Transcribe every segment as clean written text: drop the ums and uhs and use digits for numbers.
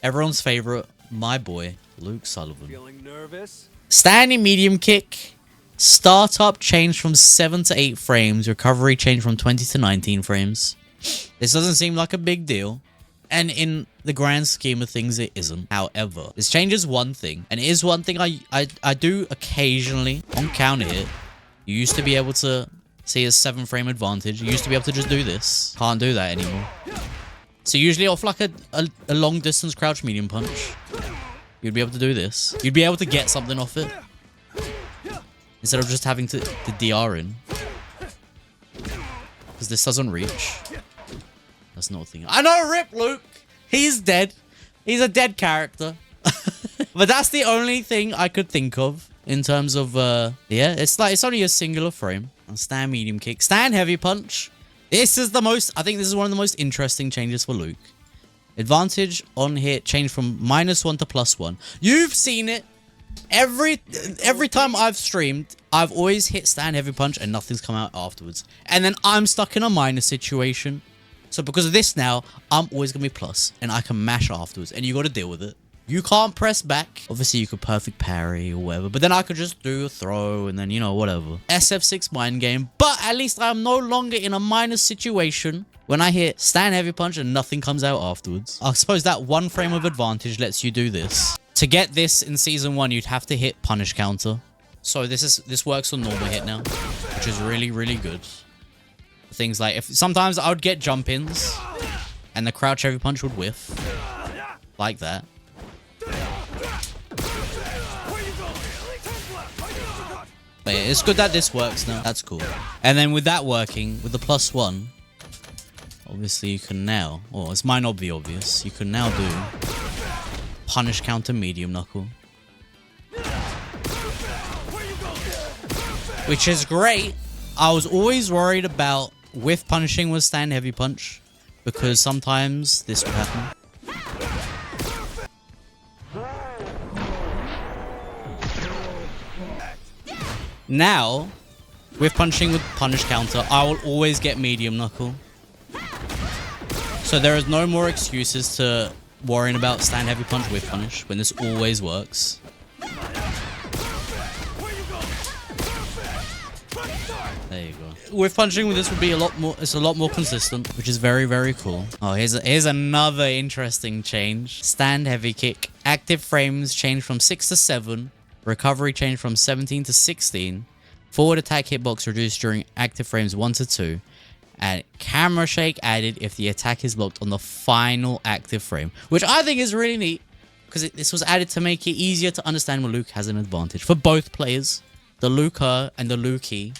Everyone's favorite, my boy, Luke Sullivan. Feeling nervous? Standing medium kick. Startup changed from 7 to 8 frames. Recovery changed from 20 to 19 frames. This doesn't seem like a big deal. And in the grand scheme of things, it isn't. However, this changes one thing. And it is one thing I do occasionally on counter hit. You used to be able to see a 7 frame advantage. You used to be able to just do this. Can't do that anymore. So usually off like a long distance crouch medium punch, you'd be able to do this. You'd be able to get something off it. Instead of just having to DR in. Because this doesn't reach. That's not a thing. I know, rip Luke! He's dead. He's a dead character. But that's the only thing I could think of in terms of, yeah, it's only a singular frame. Stand medium kick. Stand heavy punch. This is the most, I think this is one of the most interesting changes for Luke. Advantage on hit changed from -1 to +1. You've seen it. Every time I've streamed, I've always hit stand heavy punch and nothing's come out afterwards. And then I'm stuck in a minus situation. So because of this now, I'm always going to be plus. And I can mash afterwards. And you got to deal with it. You can't press back. Obviously, you could perfect parry or whatever. But then I could just do a throw and then, you know, whatever. SF6 mind game. But at least I'm no longer in a minus situation when I hit stand heavy punch and nothing comes out afterwards. I suppose that 1 frame of advantage lets you do this. To get this in Season 1, you'd have to hit punish counter. So this works on normal hit now. Which is really, really good. Things like, sometimes I would get jump-ins. And the crouch heavy punch would whiff. Like that. But yeah, it's good that this works now. That's cool. And then with that working, with the +1, obviously you can now, or this might not be obvious, you can now do punish counter medium knuckle. Which is great. I was always worried about whiff punishing with stand heavy punch, because sometimes this would happen. Now, with punching with punish counter, I will always get medium knuckle. So there is no more excuses to worrying about stand heavy punch with punish when this always works. There you go. With punching with this would be a lot more, it's a lot more consistent, which is very, very cool. Oh, here's another interesting change. Stand heavy kick. Active frames change from 6 to 7. Recovery changed from 17 to 16. Forward attack hitbox reduced during active frames 1 to 2. And camera shake added if the attack is locked on the final active frame. Which I think is really neat. Because this was added to make it easier to understand when Luke has an advantage. For both players. The Luker and the Lukey.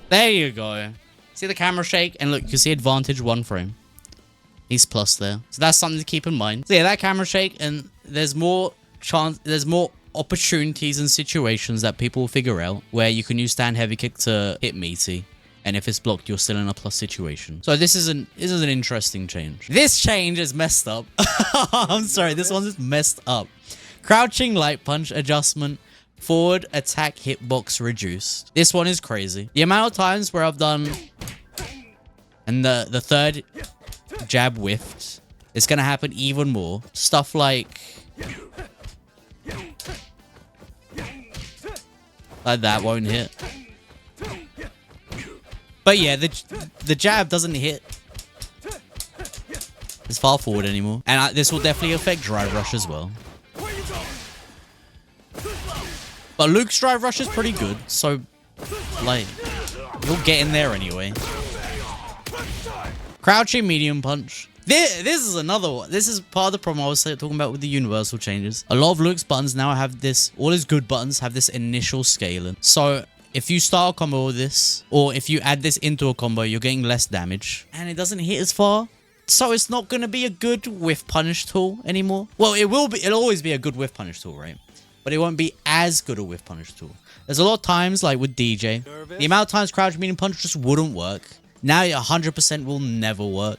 There you go. See the camera shake? And look, you see advantage 1 frame. He's plus there. So that's something to keep in mind. So yeah, that camera shake, and there's more opportunities and situations that people will figure out where you can use stand heavy kick to hit meaty. And if it's blocked, you're still in a plus situation. So this is an interesting change. This change is messed up. I'm sorry, this one's messed up. Crouching light punch adjustment. Forward attack hitbox reduced. This one is crazy. The amount of times where I've done and the third jab whiffed, it's gonna happen even more. Stuff like that won't hit. But yeah, the jab doesn't hit as far forward anymore. And this will definitely affect drive rush as well. But Luke's drive rush is pretty good, so, like, you'll get in there anyway. Crouching medium punch. This is another one. This is part of the problem I was talking about with the universal changes. A lot of Luke's buttons now have this, all his good buttons have this initial scaling. So, if you start a combo with this, or if you add this into a combo, you're getting less damage. And it doesn't hit as far. So it's not going to be a good whiff punish tool anymore. Well, it will be. It'll always be a good whiff punish tool, right? But it won't be as good a whiff punish tool. There's a lot of times, like with DJ, the amount of times crouch medium punch just wouldn't work. Now 100% will never work.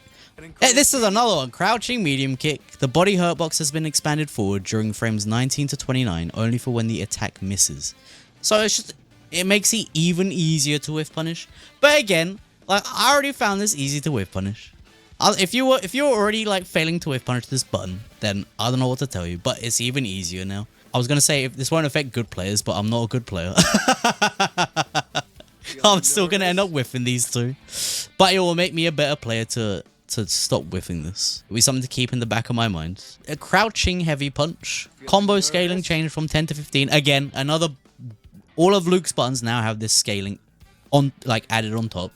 Hey, this is another one. Crouching medium kick. The body hurt box has been expanded forward during frames 19 to 29, only for when the attack misses. So it's just it makes it even easier to whiff punish. But again, like I already found this easy to whiff punish. If you're already like failing to whiff punish this button, then I don't know what to tell you. But it's even easier now. I was gonna say if this won't affect good players, but I'm not a good player. I'm still gonna end up whiffing these two, but it will make me a better player to stop whiffing this. It'll be something to keep in the back of my mind. A crouching heavy punch. Combo scaling changed from 10 to 15. Again, another. All of Luke's buttons now have this scaling on, like added on top,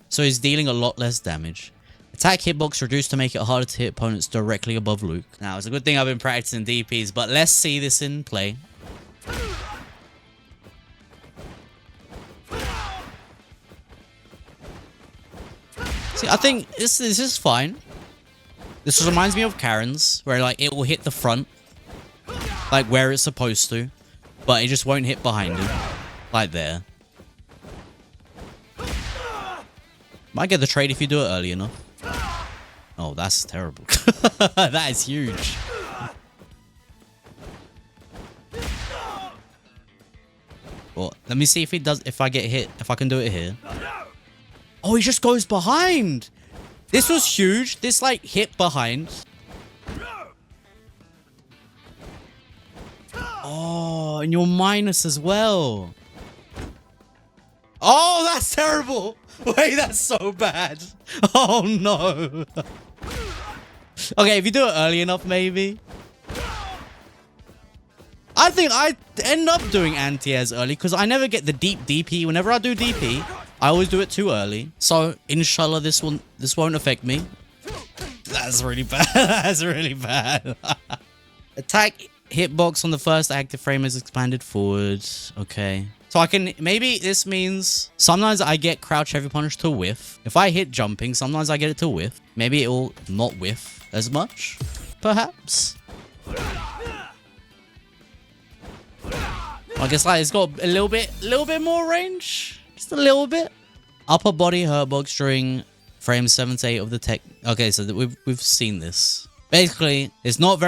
so he's dealing a lot less damage. Attack hitbox reduced to make it harder to hit opponents directly above Luke. Now, it's a good thing I've been practicing DPs, but let's see this in play. See, I think this is fine. This reminds me of Karen's, where like it will hit the front, like where it's supposed to, but it just won't hit behind you, like there. Might get the trade if you do it early enough. Oh, that's terrible. That is huge. Well, let me see if he does. If I get hit, if I can do it here. Oh, he just goes behind. This was huge. This like hit behind. Oh, and you're minus as well. Oh, that's terrible. Wait, that's so bad. Oh no. Okay, if you do it early enough, maybe. I think I end up doing anti-airs early because I never get the deep DP. Whenever I do DP, I always do it too early. So inshallah, this won't affect me. That's really bad. That's really bad. Attack hitbox on the first active frame is expanded forward. Okay. So I can, maybe this means sometimes I get crouch heavy punch to whiff. If I hit jumping, sometimes I get it to whiff. Maybe it will not whiff as much, perhaps. I guess like it's got a little bit more range. Just a little bit. Upper body hurtbox during frame 7 to 8 of the tech. Okay, so we've seen this. Basically, it's not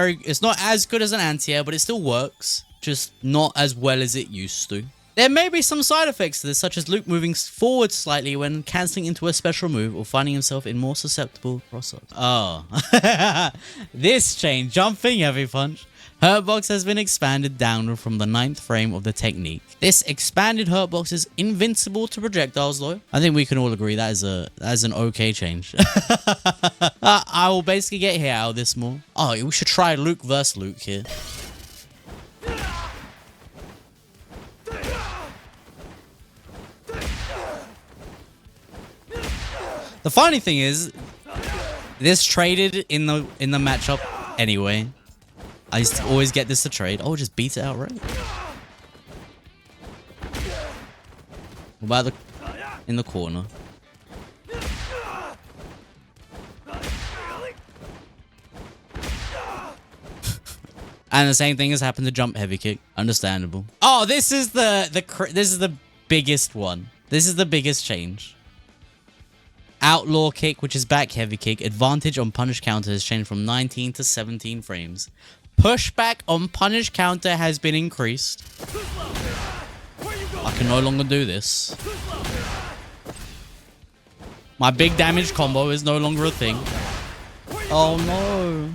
as good as an anti-air, but it still works. Just not as well as it used to. There may be some side effects to this, such as Luke moving forward slightly when cancelling into a special move or finding himself in more susceptible cross-ups. Oh. This change, jumping heavy punch. Hurtbox has been expanded downward from the 9th frame of the technique. This expanded hurtbox is invincible to projectiles though. I think we can all agree that is an okay change. I will basically get hit out of this more. Oh, we should try Luke versus Luke here. The funny thing is, this traded in the matchup anyway. I used to always get this to trade. Oh, just beat it outright. What about in the corner? And the same thing has happened to jump heavy kick. Understandable. Oh, this is the biggest one. This is the biggest change. Outlaw kick, which is back heavy kick. Advantage on punish counter has changed from 19 to 17 frames. Pushback on punish counter has been increased. I can no longer do this. My big damage combo is no longer a thing. Oh no.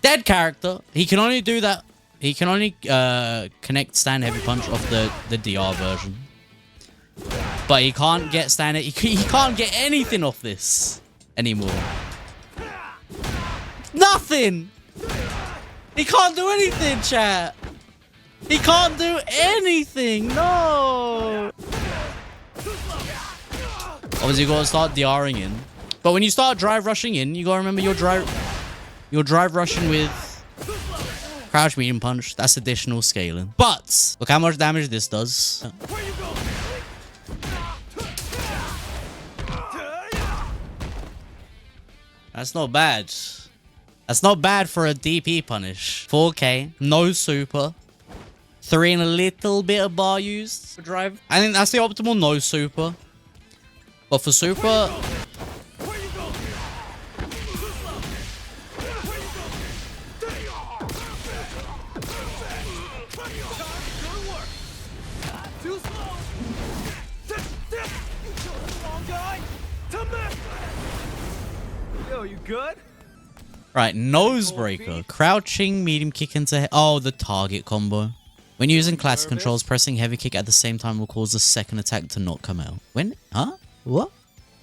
Dead character. He can only do that. He can only connect stand heavy punch off the DR version. But he can't get standard. He can't get anything off this anymore. Nothing. He can't do anything, chat. He can't do anything. No. Obviously, you gotta start DRing in. But when you start drive rushing in, you gotta remember your drive rushing with crouch medium punch. That's additional scaling. But look how much damage this does. That's not bad. That's not bad for a DP punish. 4K, no super. 3 and a little bit of bar used for drive. I think that's the optimal no super. But for super... So you good? Right, nose breaker. Crouching, medium kick into head. Oh, the target combo. When using classic controls, pressing heavy kick at the same time will cause the second attack to not come out. When? Huh? What?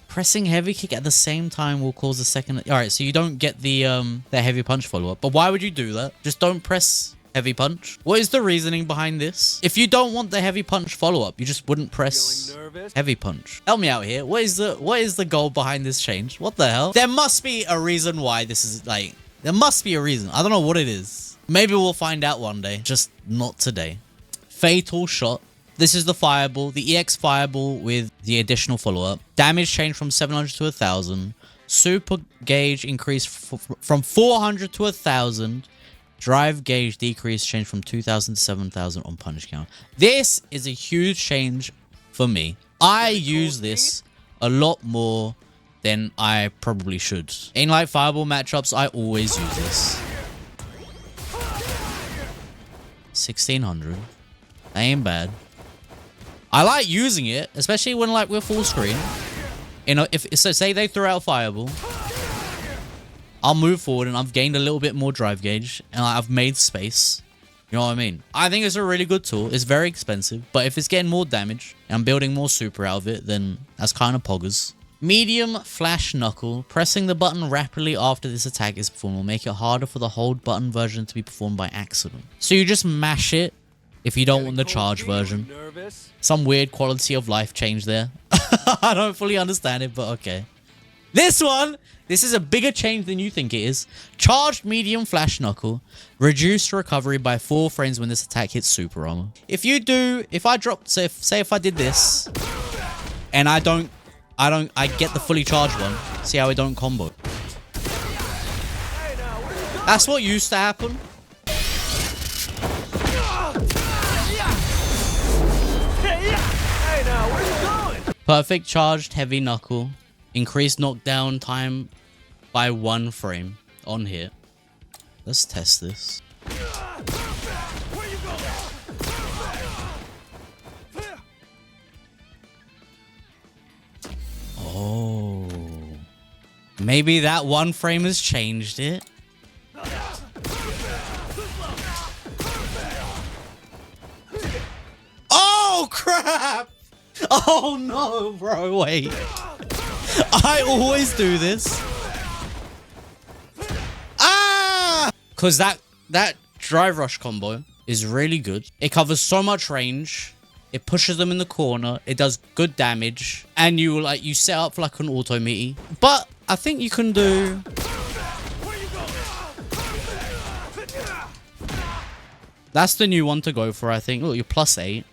Pressing heavy kick at the same time will cause the second... Alright, so you don't get the heavy punch follow-up. But why would you do that? Just don't press heavy punch. What is the reasoning behind this? If you don't want the heavy punch follow-up, you just wouldn't press heavy punch. Help me out here. What is the goal behind this change? What the hell? There must be a reason why this is like... There must be a reason. I don't know what it is. Maybe we'll find out one day. Just not today. Fatal shot. This is the fireball. The EX fireball with the additional follow-up. Damage changed from 700 to 1,000. Super gauge increased from 400 to 1,000. Drive gauge decrease changed from 2,000 to 7,000 on punish count. This is a huge change for me. I use this a lot more than I probably should. In like fireball matchups, I always use this. 1,600. That ain't bad. I like using it, especially when like we're full screen. You know, if so, say they throw out fireball, I'll move forward and I've gained a little bit more drive gauge and I've made space. You know what I mean? I think it's a really good tool. It's very expensive, but if it's getting more damage and I'm building more super out of it, then that's kind of poggers. Medium Flash Knuckle. Pressing the button rapidly after this attack is performed will make it harder for the hold button version to be performed by accident. So you just mash it if you don't want the charge version. Some weird quality of life change there. I don't fully understand it, but okay. This is a bigger change than you think it is. Charged medium Flash Knuckle. Reduced recovery by 4 frames when this attack hits super armor. If I dropped, say if I did this, and I get the fully charged one. See how I don't combo. That's what used to happen. Perfect charged heavy knuckle. Increased knockdown time by 1 frame on hit. Let's test this. Oh. Maybe that 1 frame has changed it. Oh, crap! Oh, no, bro, wait. I always do this. Ah! Because that drive rush combo is really good. It covers so much range. It pushes them in the corner. It does good damage. And you set up like an auto meaty. But I think you can do... That's the new one to go for, I think. Look, you're +8.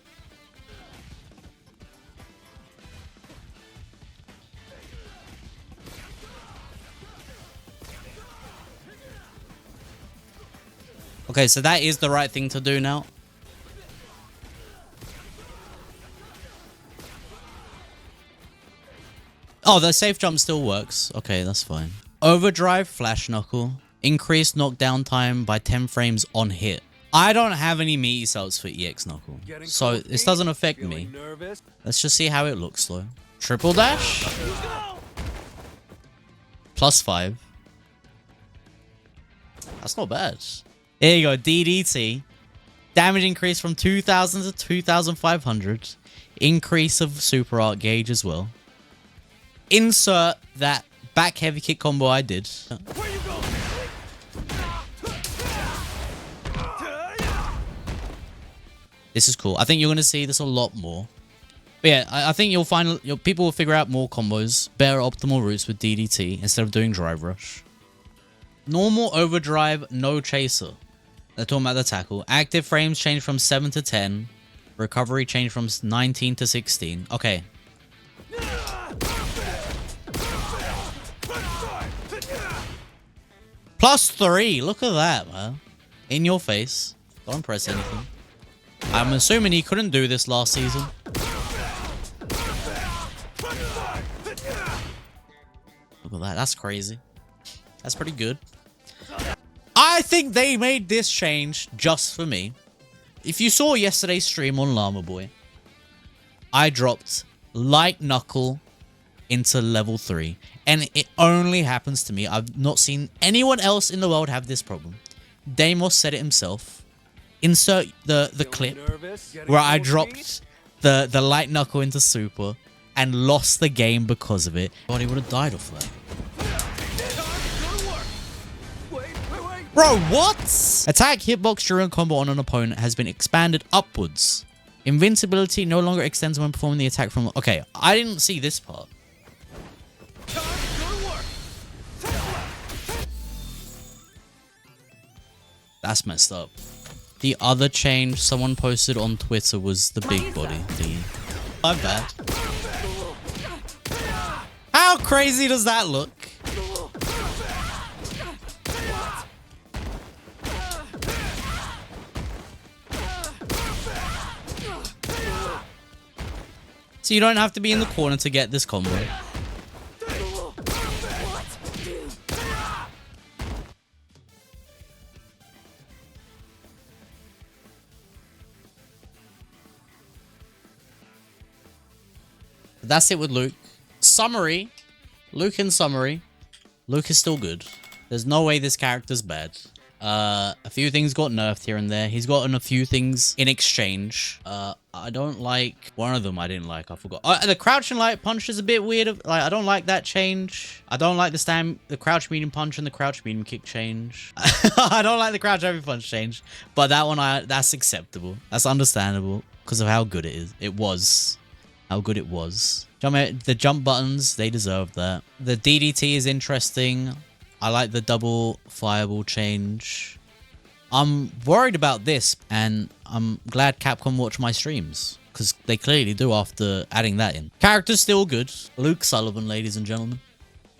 Okay, so that is the right thing to do now. Oh, the safe jump still works. Okay, that's fine. Overdrive Flash Knuckle. Increased knockdown time by 10 frames on hit. I don't have any meaty cells for EX Knuckle, so this doesn't affect me. Let's just see how it looks though. Triple dash. +5. That's not bad. There you go, DDT. Damage increase from 2,000 to 2,500. Increase of super art gauge as well. Insert that back heavy kick combo I did. This is cool. I think you're going to see this a lot more. But yeah, I think you'll find people will figure out more combos, better optimal routes with DDT instead of doing drive rush. Normal overdrive, no chaser. They're talking about the tackle. Active frames change from 7 to 10. Recovery change from 19 to 16. Okay. +3. Look at that, man. In your face. Don't press anything. I'm assuming he couldn't do this last season. Look at that. That's crazy. That's pretty good. I think they made this change just for me. If you saw yesterday's stream on Llama Boy, I dropped Light Knuckle into level 3. And it only happens to me. I've not seen anyone else in the world have this problem. Deimos said it himself. Insert the clip where I dropped the light knuckle into super and lost the game because of it. God, he would have died off that. Bro, what? Attack hitbox during combo on an opponent has been expanded upwards. Invincibility no longer extends when performing the attack from... Okay, I didn't see this part. That's messed up. The other change someone posted on Twitter was the big body. My bad. How crazy does that look? So you don't have to be in the corner to get this combo. But that's it with Luke. Summary. Luke in summary. Luke is still good. There's no way this character's bad. A few things got nerfed here and there. He's gotten a few things in exchange. I don't like... One of them I didn't like. I forgot. The crouch and light punch is a bit weird. Like, I don't like that change. I don't like the crouch medium punch and the crouch medium kick change. I don't like the crouch heavy punch change. But that one, that's acceptable. That's understandable because of how good it is. It was. How good it was. The jump buttons, they deserve that. The DDT is interesting. I like the double fireball change. I'm worried about this, and I'm glad Capcom watch my streams, because they clearly do after adding that in. Character's still good. Luke Sullivan, ladies and gentlemen.